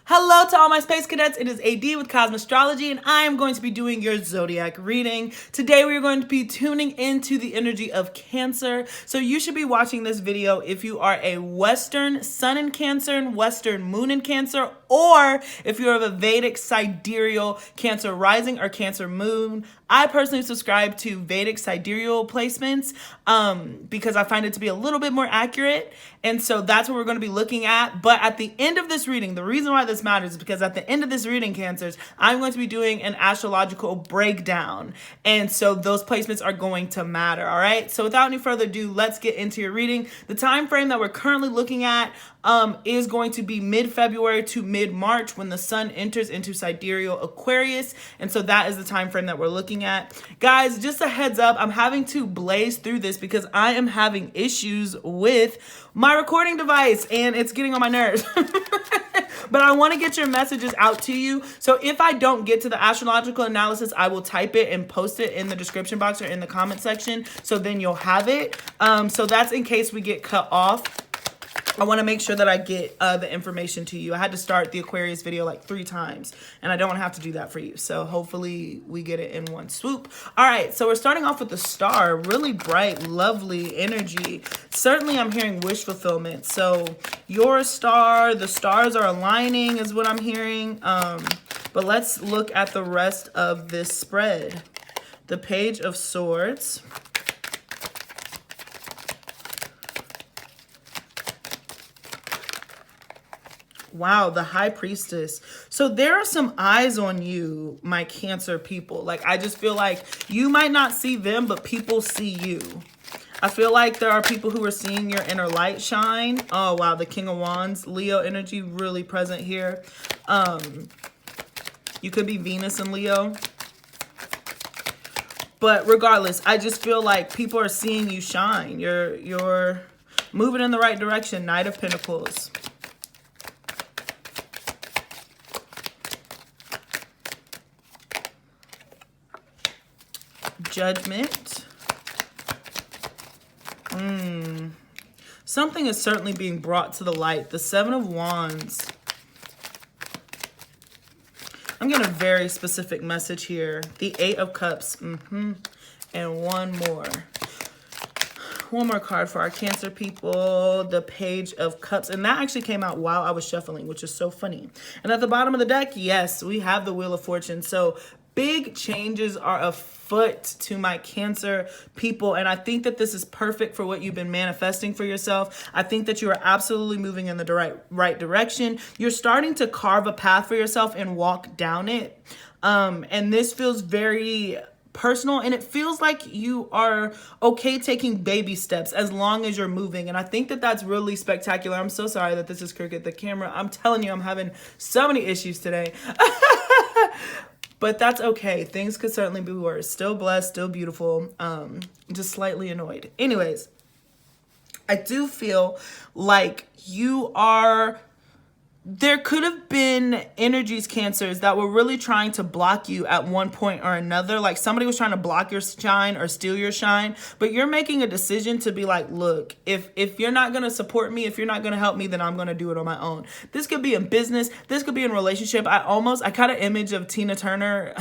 Hello to all my space cadets. It is AD with Astrology, and I am going to be doing your zodiac reading. Today we are going to be tuning into the energy of Cancer. So you should be watching this video if you are a Western Sun in Cancer and Western Moon in Cancer, or if you're of a Vedic sidereal Cancer rising or Cancer moon. I personally subscribe to Vedic sidereal placements because I find it to be a little bit more accurate. And so that's what we're going to be looking at. But at the end of this reading, the reason why this matters is because at the end of this reading, Cancers, I'm going to be doing an astrological breakdown. And so those placements are going to matter. All right. So without any further ado, let's get into your reading. The time frame that we're currently looking at is going to be mid-February to mid-March when the sun enters into sidereal Aquarius. And so that is the time frame that we're looking at. Guys, just a heads up, I'm having to blaze through this because I am having issues with my recording device and it's getting on my nerves. But I want to get your messages out to you. So if I don't get to the astrological analysis, I will type it and post it in the description box or in the comment section. So then you'll have it. So that's in case we get cut off. I want to make sure that I get the information to you. I had to start the Aquarius video like 3 times, and I don't want to have to do that for you. So hopefully we get it in one swoop. All right, so we're starting off with the star. Really bright, lovely energy. Certainly I'm hearing wish fulfillment. So your star, the stars are aligning is what I'm hearing. But let's look at the rest of this spread. The Page of Swords. Wow, the High Priestess. So there are some eyes on you, my Cancer people. Like, I just feel like you might not see them, but people see you. I feel like there are people who are seeing your inner light shine. Oh, wow, the King of Wands, Leo energy really present here. You could be Venus and Leo. But regardless, I just feel like people are seeing you shine. You're moving in the right direction. Knight of Pentacles. Judgment. Something is certainly being brought to the light. The Seven of Wands. I'm getting a very specific message here. The Eight of Cups. And one more. One more card for our Cancer people. The Page of Cups. And that actually came out while I was shuffling, which is so funny. And at the bottom of the deck, yes, we have the Wheel of Fortune. So big changes are afoot to my Cancer people, and I think that this is perfect for what you've been manifesting for yourself. I think that you are absolutely moving in the right direction. You're starting to carve a path for yourself and walk down it. And this feels very personal, and it feels like you are okay taking baby steps as long as you're moving. And I think that that's really spectacular. I'm so sorry that this is crooked, the camera. I'm telling you, I'm having so many issues today. But that's okay. Things could certainly be worse. Still blessed, still beautiful, just slightly annoyed. Anyways, I do feel like you are... There could have been energies, Cancers, that were really trying to block you at one point or another. Like somebody was trying to block your shine or steal your shine, but you're making a decision to be like, look, if you're not going to support me, if you're not going to help me, then I'm going to do it on my own. This could be in business. This could be in relationship. I got an image of Tina Turner.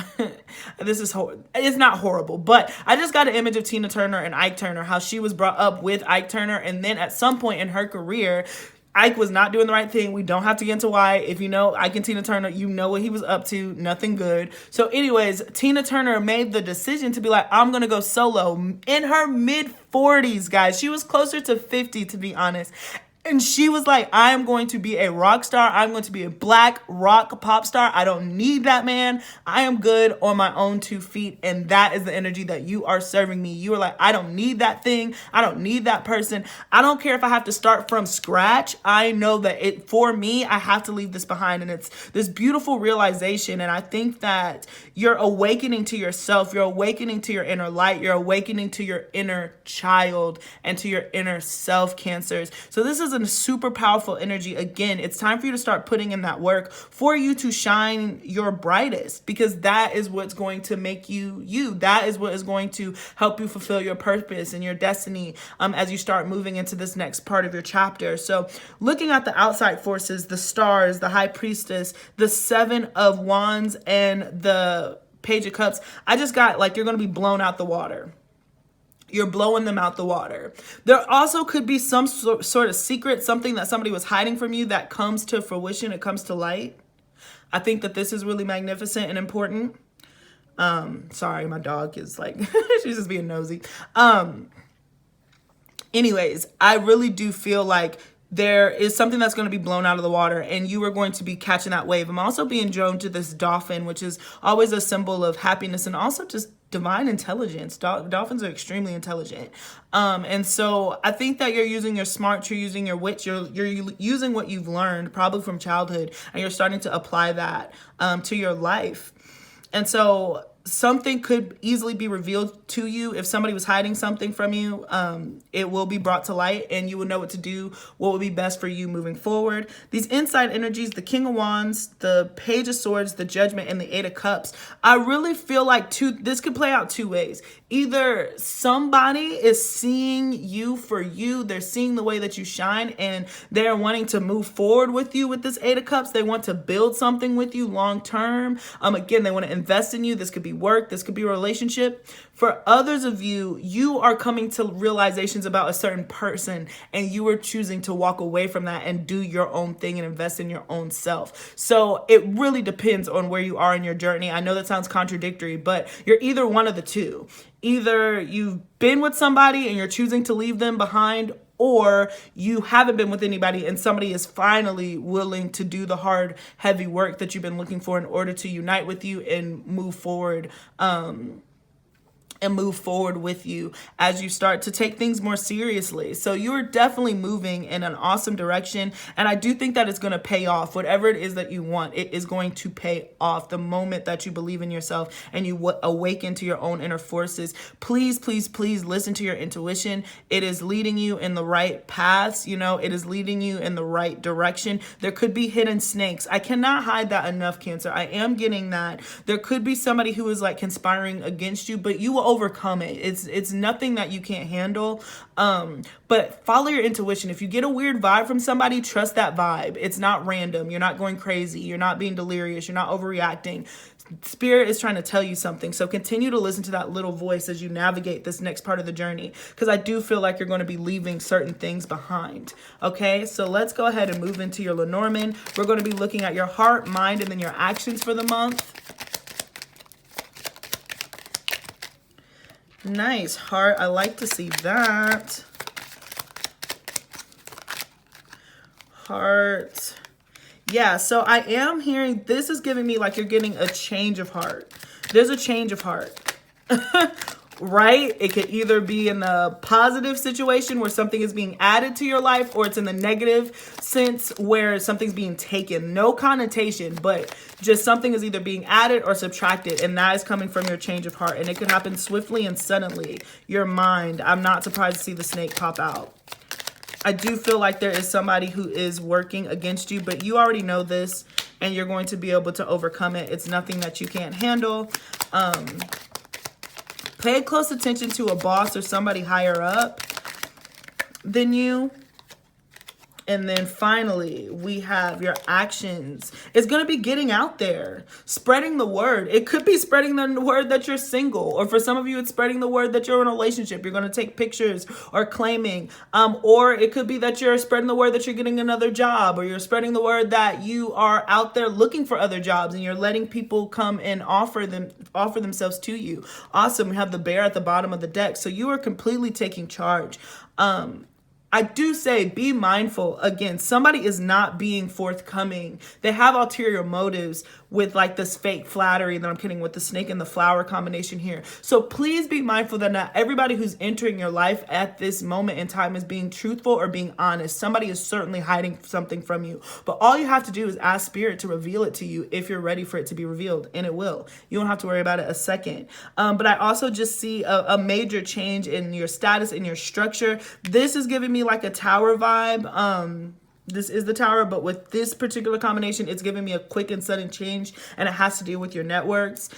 It's not horrible, but I just got an image of Tina Turner and Ike Turner, how she was brought up with Ike Turner. And then at some point in her career, Ike was not doing the right thing. We don't have to get into why. If you know Ike and Tina Turner, you know what he was up to. Nothing good. So anyways, Tina Turner made the decision to be like, I'm going to go solo in her mid-40s, guys. She was closer to 50, to be honest. And she was like, I am going to be a rock star. I'm going to be a black rock pop star. I don't need that man. I am good on my own 2 feet. And that is the energy that you are serving me. You are like, I don't need that thing. I don't need that person. I don't care if I have to start from scratch. I know that for me, I have to leave this behind. And it's this beautiful realization. And I think that you're awakening to yourself. You're awakening to your inner light. You're awakening to your inner child and to your inner self, Cancers. So this is is a super powerful energy. Again, it's time for you to start putting in that work for you to shine your brightest, because that is what's going to make you you. That is what is going to help you fulfill your purpose and your destiny as you start moving into this next part of your chapter. So looking at the outside forces, the stars, the high priestess, the 7 of wands, and the page of cups, I just got like you're going to be blown out the water. You're blowing them out the water. There also could be some sort of secret, something that somebody was hiding from you that comes to fruition. It comes to light. I think that this is really magnificent and important. Sorry, my dog is like, she's just being nosy. Anyways, I really do feel like there is something that's going to be blown out of the water and you are going to be catching that wave. I'm also being drawn to this dolphin, which is always a symbol of happiness and also just divine intelligence. Dolphins are extremely intelligent. And so I think that you're using your smarts, you're using your wits, you're using what you've learned probably from childhood, and you're starting to apply that to your life. And so something could easily be revealed to you. If somebody was hiding something from you, it will be brought to light and you will know what to do, what will be best for you moving forward. These inside energies, the King of Wands, the Page of Swords, the Judgment, and the 8 of Cups, I really feel like this could play out 2 ways. Either somebody is seeing you for you, they're seeing the way that you shine, and they're wanting to move forward with you with this 8 of Cups. They want to build something with you long term. Again, they want to invest in you. This could be work, this could be a relationship. For others of you, you are coming to realizations about a certain person and you are choosing to walk away from that and do your own thing and invest in your own self. So it really depends on where you are in your journey. I know that sounds contradictory, but you're either one of the two. Either you've been with somebody and you're choosing to leave them behind, or you haven't been with anybody and somebody is finally willing to do the hard, heavy work that you've been looking for in order to unite with you and move forward with you as you start to take things more seriously. So you're definitely moving in an awesome direction. And I do think that it's going to pay off. Whatever it is that you want, it is going to pay off the moment that you believe in yourself and you awaken to your own inner forces. Please, please, please listen to your intuition. It is leading you in the right paths. You know, it is leading you in the right direction. There could be hidden snakes. I cannot hide that enough, Cancer. I am getting that. There could be somebody who is like conspiring against you, but you will overcome it. It's nothing that you can't handle. But follow your intuition. If you get a weird vibe from somebody, trust that vibe. It's not random. You're not going crazy. You're not being delirious. You're not overreacting. Spirit is trying to tell you something. So continue to listen to that little voice as you navigate this next part of the journey, because I do feel like you're going to be leaving certain things behind. Okay, so let's go ahead and move into your Lenormand. We're going to be looking at your heart, mind, and then your actions for the month. Nice. Heart. I like to see that. Heart. Yeah, so I am hearing, this is giving me like you're getting a change of heart. There's a change of heart. Right? It could either be in a positive situation where something is being added to your life, or it's in the negative sense where something's being taken. No connotation, but just something is either being added or subtracted, and that is coming from your change of heart. And it could happen swiftly and suddenly. Your mind. I'm not surprised to see the snake pop out. I do feel like there is somebody who is working against you, but you already know this, and you're going to be able to overcome it. It's nothing that you can't handle. Pay close attention to a boss or somebody higher up than you. And then finally, we have your actions. It's going to be getting out there, spreading the word. It could be spreading the word that you're single, or for some of you, it's spreading the word that you're in a relationship. You're going to take pictures or claiming, or it could be that you're spreading the word that you're getting another job, or you're spreading the word that you are out there looking for other jobs and you're letting people come and offer themselves to you. Awesome. We have the bear at the bottom of the deck. So you are completely taking charge. I do say be mindful. Again, somebody is not being forthcoming. They have ulterior motives with like this fake flattery that I'm kidding with the snake and the flower combination here. So please be mindful that not everybody who's entering your life at this moment in time is being truthful or being honest. Somebody is certainly hiding something from you. But all you have to do is ask Spirit to reveal it to you if you're ready for it to be revealed. And it will. You don't have to worry about it a second. But I also just see a major change in your status, in your structure. This is giving me me like a tower vibe. This is the tower, but with this particular combination, it's giving me a quick and sudden change, and it has to deal with your networks.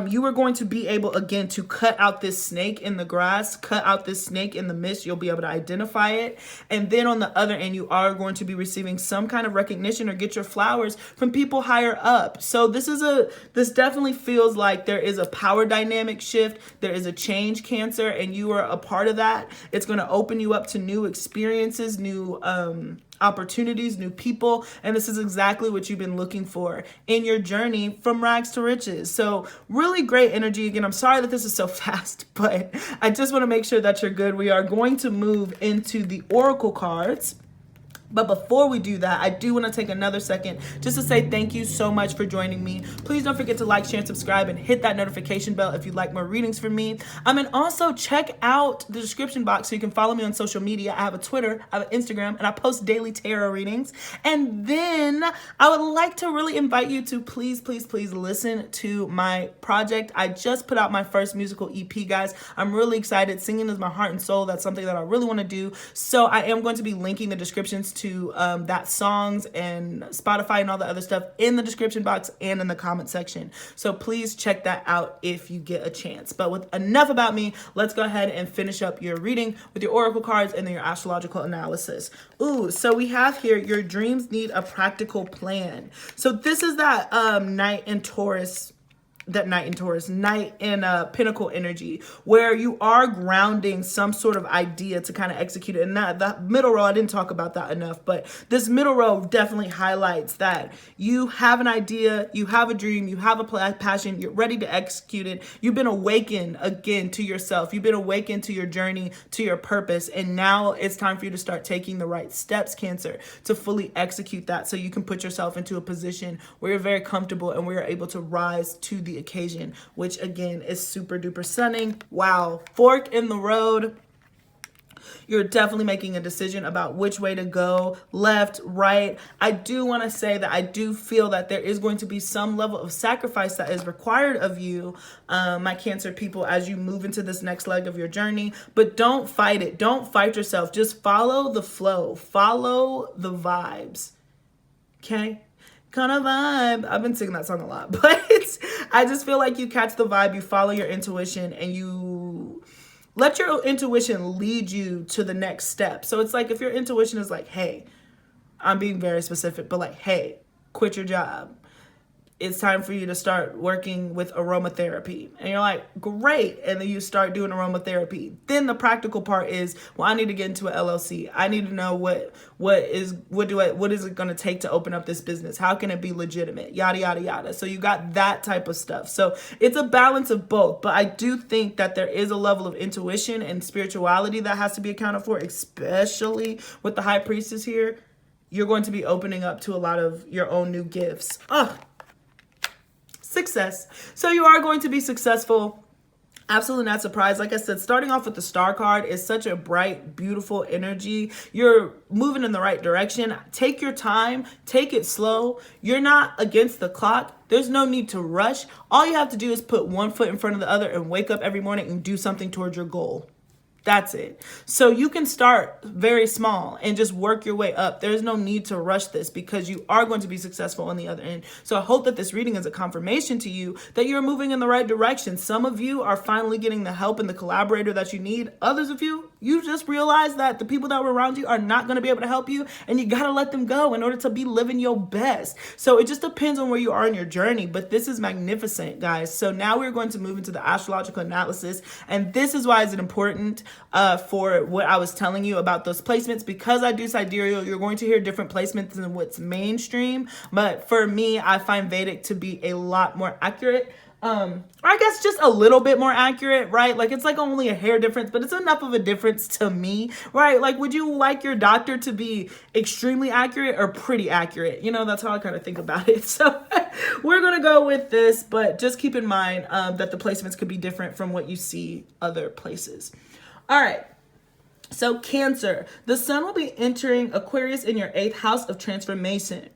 You are going to be able, again, to cut out this snake in the grass, cut out this snake in the mist. You'll be able to identify it. And then on the other end, you are going to be receiving some kind of recognition or get your flowers from people higher up. So this definitely feels like there is a power dynamic shift. There is a change, Cancer, and you are a part of that. It's going to open you up to new experiences, new opportunities, new people, and this is exactly what you've been looking for in your journey from rags to riches. So really great energy. Again, I'm sorry that this is so fast, but I just want to make sure that you're good. We are going to move into the oracle cards. But before we do that, I do want to take another second just to say thank you so much for joining me. Please don't forget to like, share, and subscribe, and hit that notification bell if you'd like more readings from me. And also check out the description box so you can follow me on social media. I have a Twitter, I have an Instagram, and I post daily tarot readings. And then I would like to really invite you to please listen to my project. I just put out my first musical EP, guys. I'm really excited. Singing is my heart and soul. That's something that I really want to do. So I am going to be linking the descriptions to that songs and Spotify and all the other stuff in the description box and in the comment section. So please check that out if you get a chance. But with enough about me, let's go ahead and finish up your reading with your oracle cards and then your astrological analysis. Ooh, so we have here, your dreams need a practical plan. So this is that night in Pinnacle energy, where you are grounding some sort of idea to kind of execute it. And that middle row, I didn't talk about that enough, but this middle row definitely highlights that you have an idea, you have a dream, you have a passion, you're ready to execute it. You've been awakened again to yourself. You've been awakened to your journey, to your purpose. And now it's time for you to start taking the right steps, Cancer, to fully execute that so you can put yourself into a position where you're very comfortable and where you're able to rise to the occasion, which again is super duper stunning. Wow. Fork in the road. You're definitely making a decision about which way to go, left, right. I do want to say that I do feel that there is going to be some level of sacrifice that is required of you, my Cancer people, as you move into this next leg of your journey. But don't fight it. Don't fight yourself. Just follow the flow. Follow the vibes. Okay? Kind of vibe. I've been singing that song a lot, but I just feel like you catch the vibe, you follow your intuition, and you let your intuition lead you to the next step. So it's like if your intuition is like, hey, I'm being very specific, but like, hey, quit your job. It's time for you to start working with aromatherapy. And you're like, great. And then you start doing aromatherapy. Then the practical part is, well, I need to get into an LLC. I need to know what is it going to take to open up this business? How can it be legitimate? Yada, yada, yada. So you got that type of stuff. So it's a balance of both. But I do think that there is a level of intuition and spirituality that has to be accounted for, especially with the High Priestess here. You're going to be opening up to a lot of your own new gifts. Success. So you are going to be successful. Absolutely not surprised. Like I said, starting off with the Star card is such a bright, beautiful energy. You're moving in the right direction. Take your time. Take it slow. You're not against the clock. There's no need to rush. All you have to do is put one foot in front of the other and wake up every morning and do something towards your goal. That's it. So you can start very small and just work your way up. There's no need to rush this because you are going to be successful on the other end. So I hope that this reading is a confirmation to you that you're moving in the right direction. Some of you are finally getting the help and the collaborator that you need. Others of you, you just realize that the people that were around you are not going to be able to help you, and you got to let them go in order to be living your best. So it just depends on where you are in your journey, but this is magnificent, guys. So now we're going to move into the astrological analysis, and this is why it's important for what I was telling you about those placements. Because I do sidereal, you're going to hear different placements than what's mainstream, but for me, I find Vedic to be a lot more accurate. Or I guess just a little bit more accurate, right? Like it's like only a hair difference, but it's enough of a difference to me, right? Like, would you like your doctor to be extremely accurate or pretty accurate? You know, that's how I kind of think about it. So we're going to go with this, but just keep in mind that the placements could be different from what you see other places. All right. So Cancer, the sun will be entering Aquarius in your 8th house of transformation.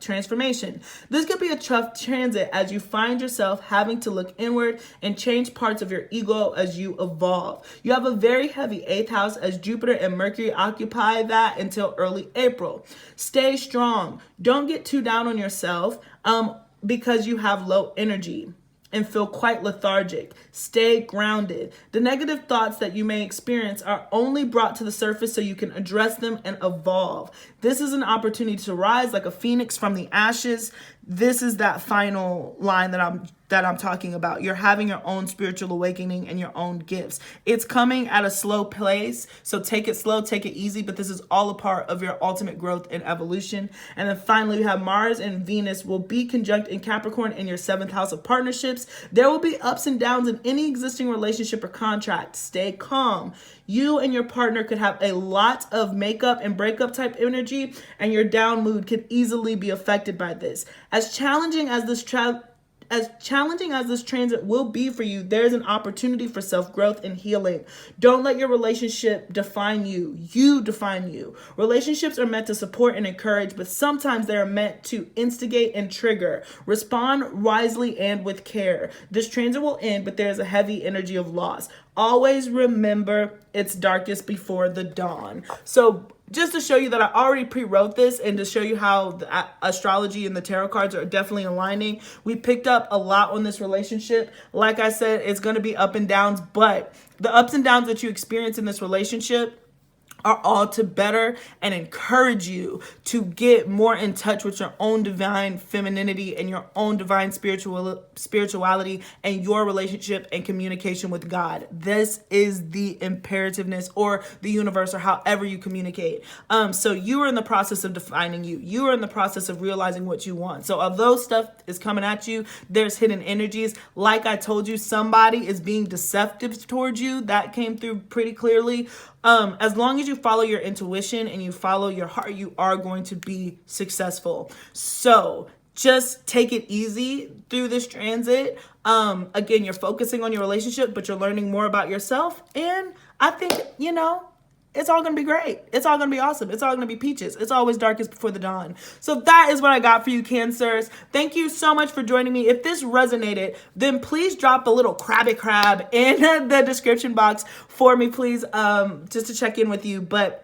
transformation. This could be a tough transit as you find yourself having to look inward and change parts of your ego as you evolve. You have a very heavy 8th house as Jupiter and Mercury occupy that until early April. Stay strong. Don't get too down on yourself because you have low energy and feel quite lethargic. Stay grounded. The negative thoughts that you may experience are only brought to the surface so you can address them and evolve. This is an opportunity to rise like a phoenix from the ashes. This is that final line that I'm talking about. You're having your own spiritual awakening and your own gifts. It's coming at a slow pace, so take it slow, take it easy, but this is all a part of your ultimate growth and evolution. And then finally, we have Mars and Venus will be conjunct in Capricorn in your 7th house of partnerships. There will be ups and downs in any existing relationship or contract. Stay calm. You and your partner could have a lot of makeup and breakup type energy, and your down mood could easily be affected by this. As challenging as this transit will be for you, there's an opportunity for self-growth and healing. Don't let your relationship define you. You define you. Relationships are meant to support and encourage, but sometimes they are meant to instigate and trigger. Respond wisely and with care. This transit will end, but there's a heavy energy of loss. Always remember it's darkest before the dawn. So just to show you that I already pre-wrote this and to show you how the astrology and the tarot cards are definitely aligning, we picked up a lot on this relationship. Like I said, it's going to be up and downs, but the ups and downs that you experience in this relationship are all to better and encourage you to get more in touch with your own divine femininity and your own divine spirituality and your relationship and communication with God. This is the imperativeness or the universe or however you communicate. So you are in the process of defining you. You are in the process of realizing what you want. So although stuff is coming at you, there's hidden energies. Like I told you, somebody is being deceptive towards you. That came through pretty clearly. As long as you follow your intuition and you follow your heart, you are going to be successful. So just take it easy through this transit. Again, you're focusing on your relationship, but you're learning more about yourself. And I think, it's all going to be great. It's all going to be awesome. It's all going to be peaches. It's always darkest before the dawn. So that is what I got for you, Cancers. Thank you so much for joining me. If this resonated, then please drop the little crabby crab in the description box for me, please, just to check in with you. But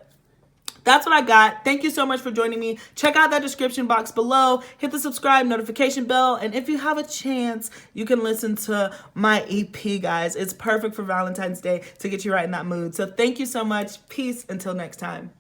that's what I got. Thank you so much for joining me. Check out that description box below. Hit the subscribe notification bell. And if you have a chance, you can listen to my EP, guys. It's perfect for Valentine's Day to get you right in that mood. So thank you so much. Peace until next time.